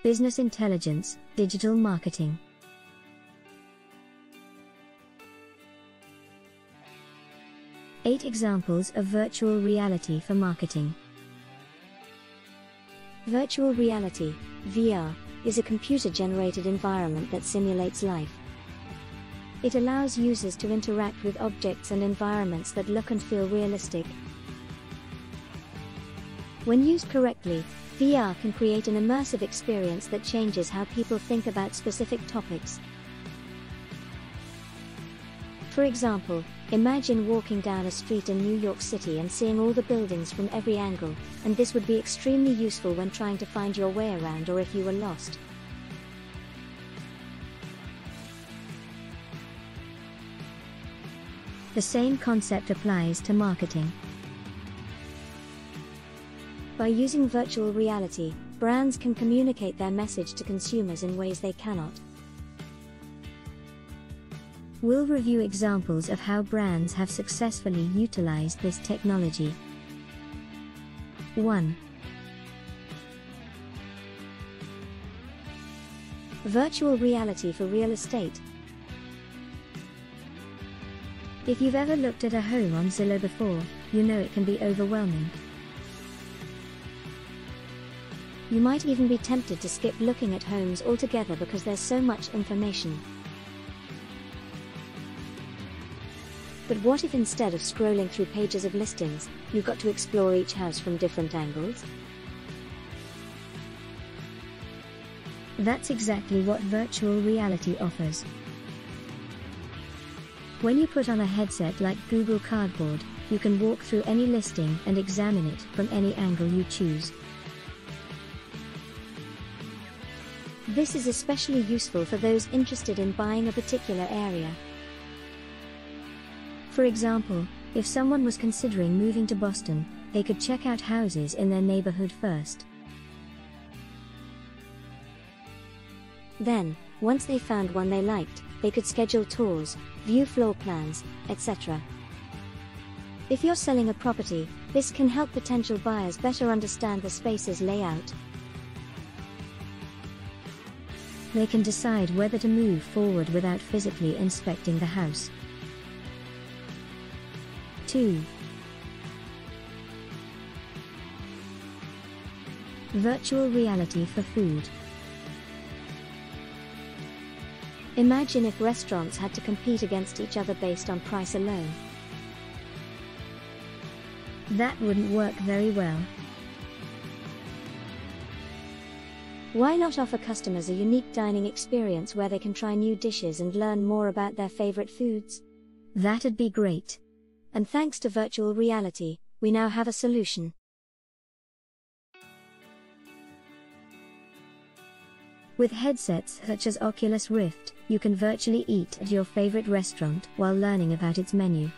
Business intelligence, digital marketing. Eight examples of virtual reality for marketing. Virtual reality, VR, is a computer-generated environment that simulates life. It allows users to interact with objects and environments that look and feel realistic. When used correctly, VR can create an immersive experience that changes how people think about specific topics. For example, imagine walking down a street in New York City and seeing all the buildings from every angle, and this would be extremely useful when trying to find your way around or if you were lost. The same concept applies to marketing. By using virtual reality, brands can communicate their message to consumers in ways they cannot. We'll review examples of how brands have successfully utilized this technology. 1. Virtual reality for real estate. If you've ever looked at a home on Zillow before, you know it can be overwhelming. You might even be tempted to skip looking at homes altogether because there's so much information. But what if instead of scrolling through pages of listings, you got to explore each house from different angles? That's exactly what virtual reality offers. When you put on a headset like Google Cardboard, you can walk through any listing and examine it from any angle you choose. This is especially useful for those interested in buying a particular area. For example, if someone was considering moving to Boston, they could check out houses in their neighborhood first. Then, once they found one they liked, they could schedule tours, view floor plans, etc. If you're selling a property, this can help potential buyers better understand the space's layout. They can decide whether to move forward without physically inspecting the house. 2. Virtual reality for food. Imagine if restaurants had to compete against each other based on price alone. That wouldn't work very well. Why not offer customers a unique dining experience where they can try new dishes and learn more about their favorite foods? That'd be great. And thanks to virtual reality, we now have a solution. With headsets such as Oculus Rift, you can virtually eat at your favorite restaurant while learning about its menu.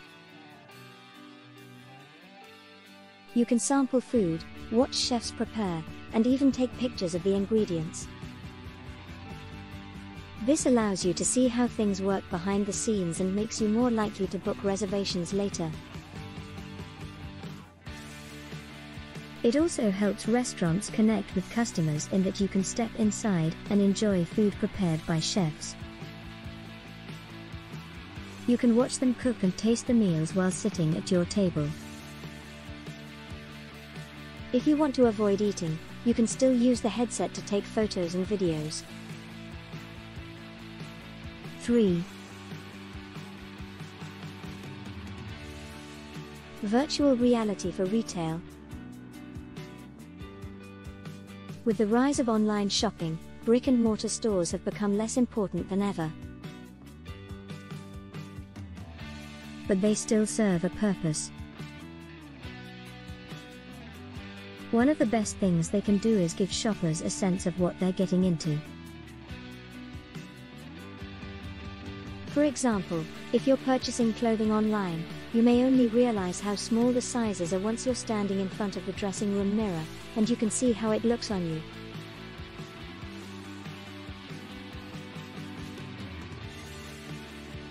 You can sample food, watch chefs prepare, and even take pictures of the ingredients. This allows you to see how things work behind the scenes and makes you more likely to book reservations later. It also helps restaurants connect with customers in that you can step inside and enjoy food prepared by chefs. You can watch them cook and taste the meals while sitting at your table. If you want to avoid eating, you can still use the headset to take photos and videos. 3. Virtual reality for retail. With the rise of online shopping, brick-and-mortar stores have become less important than ever. But they still serve a purpose. One of the best things they can do is give shoppers a sense of what they're getting into. For example, if you're purchasing clothing online, you may only realize how small the sizes are once you're standing in front of the dressing room mirror, and you can see how it looks on you.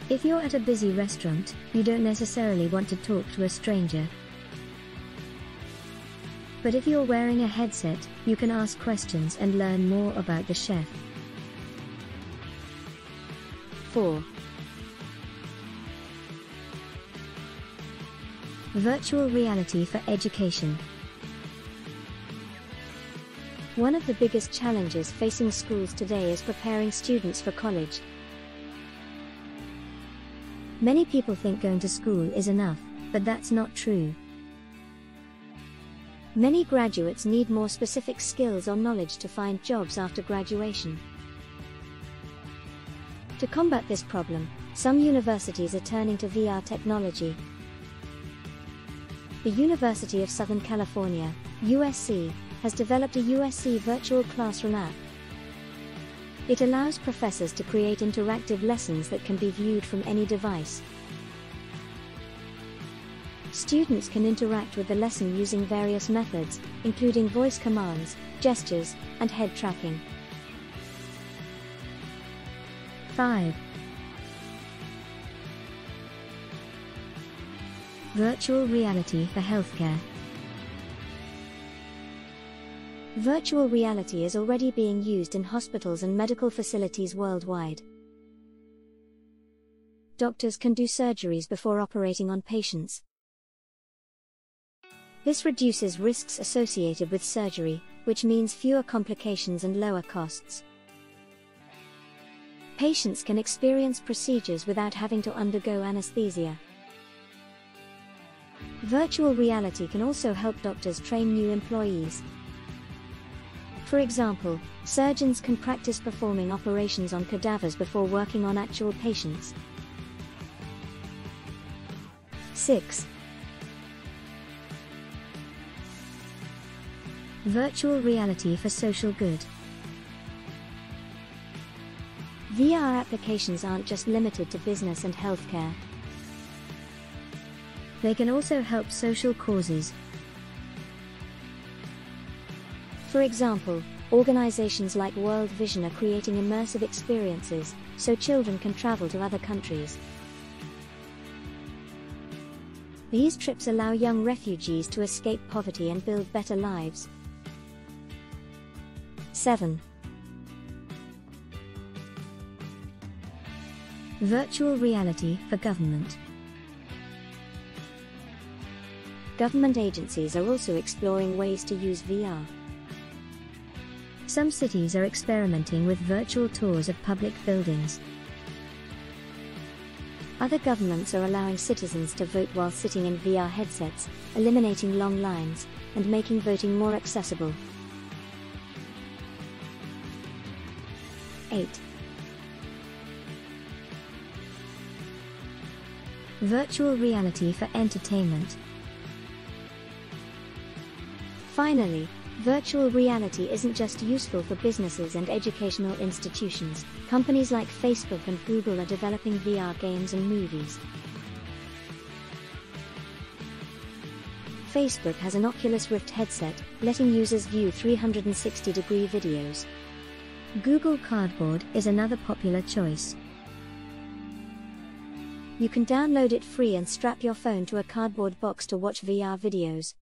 If you're at a busy restaurant, you don't necessarily want to talk to a stranger. But if you're wearing a headset, you can ask questions and learn more about the chef. 4. Virtual reality for education. One of the biggest challenges facing schools today is preparing students for college. Many people think going to school is enough, but that's not true. Many graduates need more specific skills or knowledge to find jobs after graduation. To combat this problem, some universities are turning to VR technology. The University of Southern California, USC, has developed a USC Virtual Classroom app. It allows professors to create interactive lessons that can be viewed from any device. Students can interact with the lesson using various methods, including voice commands, gestures, and head tracking. 5. Virtual reality for healthcare. Virtual reality is already being used in hospitals and medical facilities worldwide. Doctors can do surgeries before operating on patients. This reduces risks associated with surgery, which means fewer complications and lower costs. Patients can experience procedures without having to undergo anesthesia. Virtual reality can also help doctors train new employees. For example, surgeons can practice performing operations on cadavers before working on actual patients. 6. Virtual reality for social good. VR applications aren't just limited to business and healthcare. They can also help social causes. For example, organizations like World Vision are creating immersive experiences, so children can travel to other countries. These trips allow young refugees to escape poverty and build better lives. 7. Virtual reality for government. Government agencies are also exploring ways to use VR. Some cities are experimenting with virtual tours of public buildings. Other governments are allowing citizens to vote while sitting in VR headsets, eliminating long lines, and making voting more accessible. 8. Virtual reality for entertainment. Finally, virtual reality isn't just useful for businesses and educational institutions. Companies like Facebook and Google are developing VR games and movies. Facebook has an Oculus Rift headset, letting users view 360-degree videos. Google Cardboard is another popular choice. You can download it free and strap your phone to a cardboard box to watch VR videos.